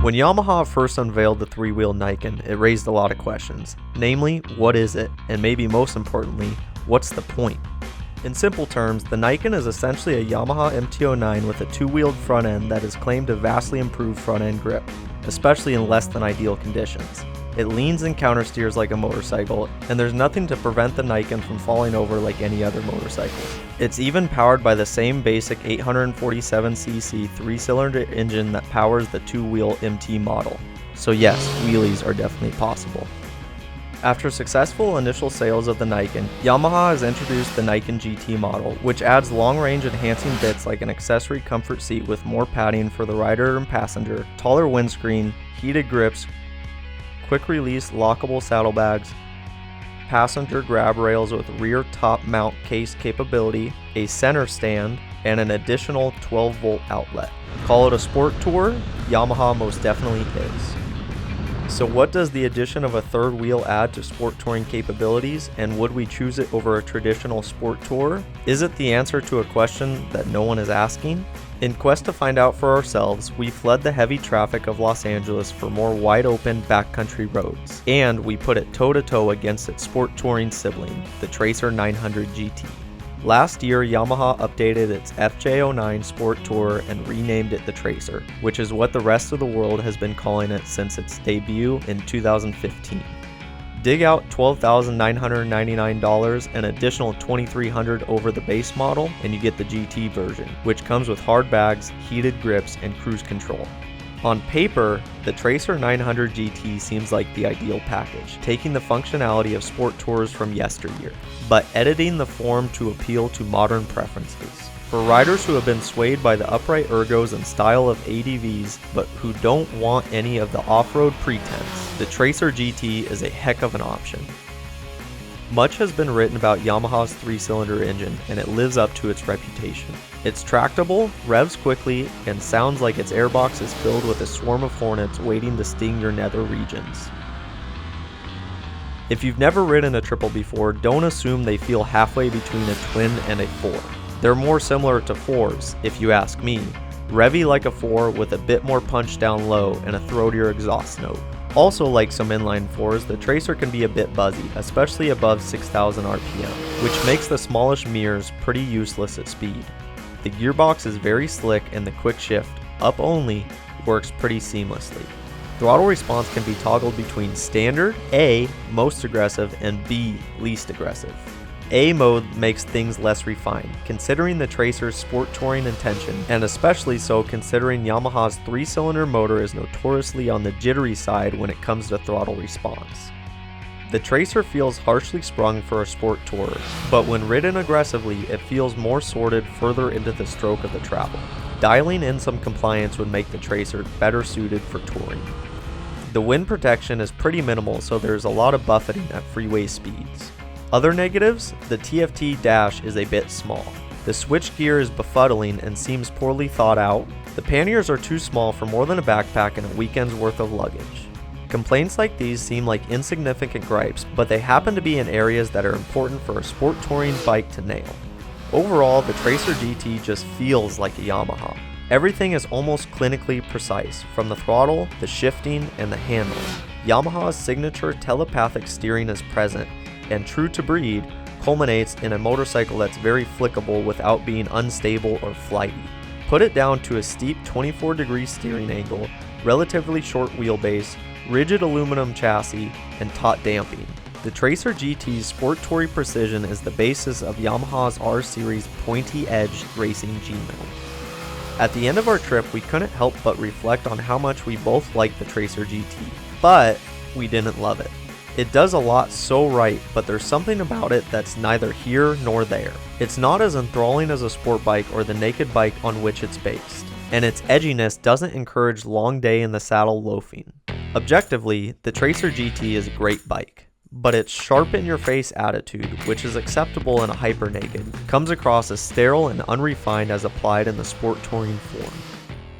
When Yamaha first unveiled the three-wheel Niken, it raised a lot of questions. Namely, what is it? And maybe most importantly, what's the point? In simple terms, the Niken is essentially a Yamaha MT-09 with a two-wheeled front end that is claimed to vastly improve front-end grip, especially in less than ideal conditions. It leans and countersteers like a motorcycle, and there's nothing to prevent the Niken from falling over like any other motorcycle. It's even powered by the same basic 847cc 3-cylinder engine that powers the two-wheel MT model. So yes, wheelies are definitely possible. After successful initial sales of the Niken, Yamaha has introduced the Niken GT model, which adds long-range enhancing bits like an accessory comfort seat with more padding for the rider and passenger, taller windscreen, heated grips, quick-release lockable saddlebags, passenger grab rails with rear top mount case capability, a center stand, and an additional 12-volt outlet. Call it a sport tour? Yamaha most definitely is. So what does the addition of a third wheel add to sport touring capabilities, and would we choose it over a traditional sport tour? Is it the answer to a question that no one is asking? In quest to find out for ourselves, we fled the heavy traffic of Los Angeles for more wide-open backcountry roads, and we put it toe-to-toe against its sport touring sibling, the Tracer 900 GT. Last year, Yamaha updated its FJ09 Sport Tour and renamed it the Tracer, which is what the rest of the world has been calling it since its debut in 2015. Dig out $12,999, an additional $2,300 over the base model, and you get the GT version, which comes with hard bags, heated grips, and cruise control. On paper, the Tracer 900 GT seems like the ideal package, taking the functionality of sport tours from yesteryear, but editing the form to appeal to modern preferences. For riders who have been swayed by the upright ergos and style of ADVs, but who don't want any of the off-road pretense, the Tracer GT is a heck of an option. Much has been written about Yamaha's 3-cylinder engine, and it lives up to its reputation. It's tractable, revs quickly, and sounds like its airbox is filled with a swarm of hornets waiting to sting your nether regions. If you've never ridden a triple before, don't assume they feel halfway between a twin and a 4. They're more similar to 4s, if you ask me, revvy like a 4 with a bit more punch down low and a throatier exhaust note. Also, like some inline 4s, the Tracer can be a bit buzzy, especially above 6,000 RPM, which makes the smallish mirrors pretty useless at speed. The gearbox is very slick, and the quick shift, up only, works pretty seamlessly. Throttle response can be toggled between standard, A, most aggressive, and B, least aggressive. A mode makes things less refined, considering the Tracer's sport touring intention, and especially so considering Yamaha's 3-cylinder motor is notoriously on the jittery side when it comes to throttle response. The Tracer feels harshly sprung for a sport tourer, but when ridden aggressively, it feels more sorted further into the stroke of the travel. Dialing in some compliance would make the Tracer better suited for touring. The wind protection is pretty minimal, so there's a lot of buffeting at freeway speeds. Other negatives? The TFT dash is a bit small. The switchgear is befuddling and seems poorly thought out. The panniers are too small for more than a backpack and a weekend's worth of luggage. Complaints like these seem like insignificant gripes, but they happen to be in areas that are important for a sport touring bike to nail. Overall, the Tracer GT just feels like a Yamaha. Everything is almost clinically precise, from the throttle, the shifting, and the handling. Yamaha's signature telepathic steering is present, and true to breed, culminates in a motorcycle that's very flickable without being unstable or flighty. Put it down to a steep 24-degree steering angle, relatively short wheelbase, rigid aluminum chassis, and taut damping. The Tracer GT's sport touring precision is the basis of Yamaha's R-Series pointy-edged racing G-mount. At the end of our trip, we couldn't help but reflect on how much we both liked the Tracer GT, but we didn't love it. It does a lot so right, but there's something about it that's neither here nor there. It's not as enthralling as a sport bike or the naked bike on which it's based, and its edginess doesn't encourage long day in the saddle loafing. Objectively, the Tracer GT is a great bike, but its sharp-in-your-face attitude, which is acceptable in a hyper-naked, comes across as sterile and unrefined as applied in the sport touring form.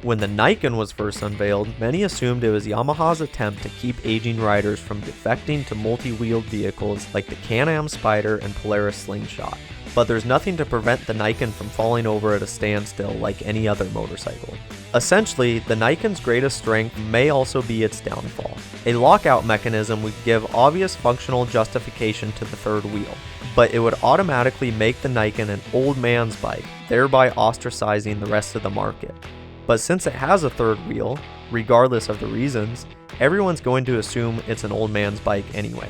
When the Niken was first unveiled, many assumed it was Yamaha's attempt to keep aging riders from defecting to multi-wheeled vehicles like the Can-Am Spyder and Polaris Slingshot. but there's nothing to prevent the Niken from falling over at a standstill like any other motorcycle. Essentially, the Niken's greatest strength may also be its downfall. A lockout mechanism would give obvious functional justification to the third wheel, but it would automatically make the Niken an old man's bike, thereby ostracizing the rest of the market. But since it has a third wheel, regardless of the reasons, everyone's going to assume it's an old man's bike anyway.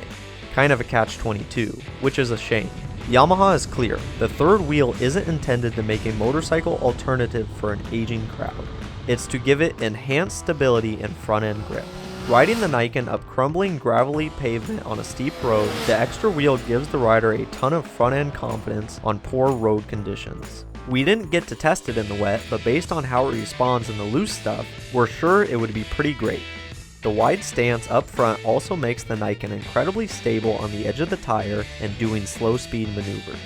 Kind of a catch-22, which is a shame. Yamaha is clear, the third wheel isn't intended to make a motorcycle alternative for an aging crowd. It's to give it enhanced stability and front-end grip. Riding the Niken up crumbling, gravelly pavement on a steep road, the extra wheel gives the rider a ton of front-end confidence on poor road conditions. We didn't get to test it in the wet, but based on how it responds in the loose stuff, we're sure it would be pretty great. The wide stance up front also makes the Niken incredibly stable on the edge of the tire and doing slow speed maneuvers.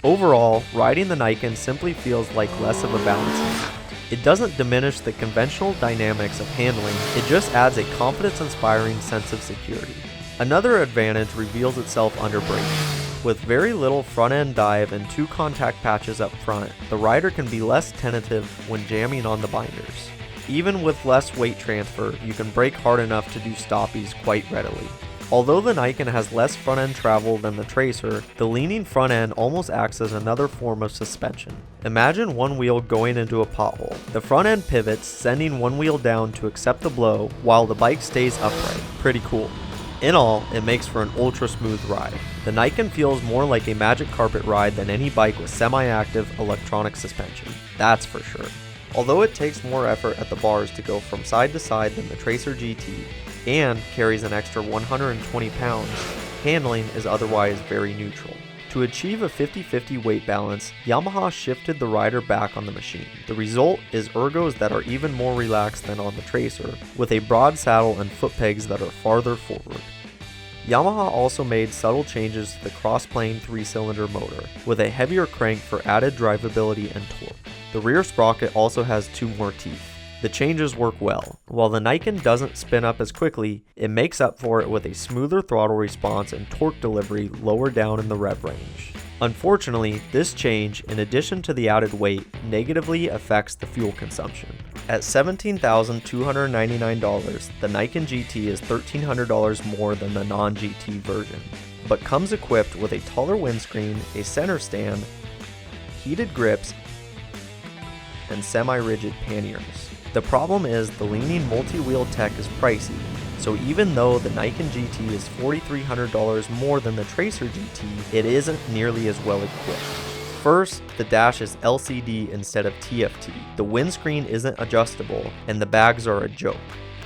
Overall, riding the Niken simply feels like less of a balancing act. It doesn't diminish the conventional dynamics of handling, it just adds a confidence-inspiring sense of security. Another advantage reveals itself under braking. With very little front-end dive and 2 contact patches up front, the rider can be less tentative when jamming on the binders. Even with less weight transfer, you can brake hard enough to do stoppies quite readily. Although the Niken has less front-end travel than the Tracer, the leaning front end almost acts as another form of suspension. Imagine one wheel going into a pothole. The front end pivots, sending one wheel down to accept the blow, while the bike stays upright. Pretty cool. In all, it makes for an ultra smooth ride. The Niken feels more like a magic carpet ride than any bike with semi-active electronic suspension. That's for sure. Although it takes more effort at the bars to go from side to side than the Tracer GT, and carries an extra 120 pounds, handling is otherwise very neutral. To achieve a 50-50 weight balance, Yamaha shifted the rider back on the machine. The result is ergos that are even more relaxed than on the Tracer, with a broad saddle and foot pegs that are farther forward. Yamaha also made subtle changes to the cross-plane 3-cylinder motor, with a heavier crank for added drivability and torque. The rear sprocket also has 2 more teeth. The changes work well. While the Niken doesn't spin up as quickly, it makes up for it with a smoother throttle response and torque delivery lower down in the rev range. Unfortunately, this change, in addition to the added weight, negatively affects the fuel consumption. At $17,299, the Niken GT is $1,300 more than the non-GT version, but comes equipped with a taller windscreen, a center stand, heated grips, and semi-rigid panniers. The problem is the leaning multi-wheel tech is pricey, so even though the Niken GT is $4,300 more than the Tracer GT, it isn't nearly as well equipped. First, the dash is LCD instead of TFT, the windscreen isn't adjustable, and the bags are a joke.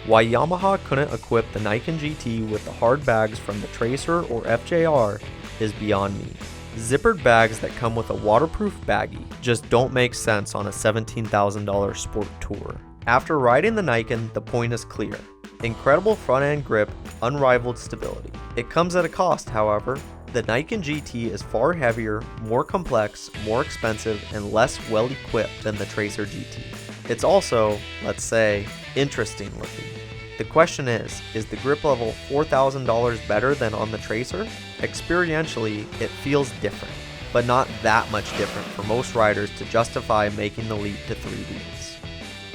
Why Yamaha couldn't equip the Niken GT with the hard bags from the Tracer or FJR is beyond me. Zippered bags that come with a waterproof baggie just don't make sense on a $17,000 sport tour. After riding the Niken, the point is clear. Incredible front-end grip, unrivaled stability. It comes at a cost, however. The Niken GT is far heavier, more complex, more expensive, and less well-equipped than the Tracer GT. It's also, let's say, interesting looking. The question is the grip level $4,000 better than on the Tracer? Experientially, it feels different, but not that much different for most riders to justify making the leap to 3 wheels.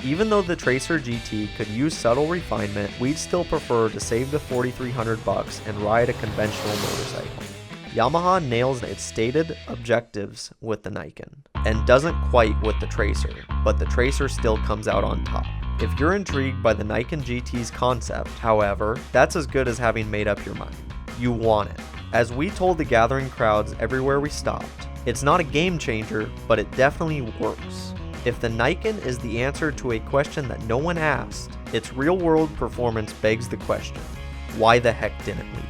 Even though the Tracer GT could use subtle refinement, we'd still prefer to save the $4,300 and ride a conventional motorcycle. Yamaha nails its stated objectives with the Niken, and doesn't quite with the Tracer, but the Tracer still comes out on top. If you're intrigued by the Niken GT's concept, however, that's as good as having made up your mind. You want it. As we told the gathering crowds everywhere we stopped, it's not a game changer, but it definitely works. If the Niken is the answer to a question that no one asked, its real-world performance begs the question, why the heck didn't we?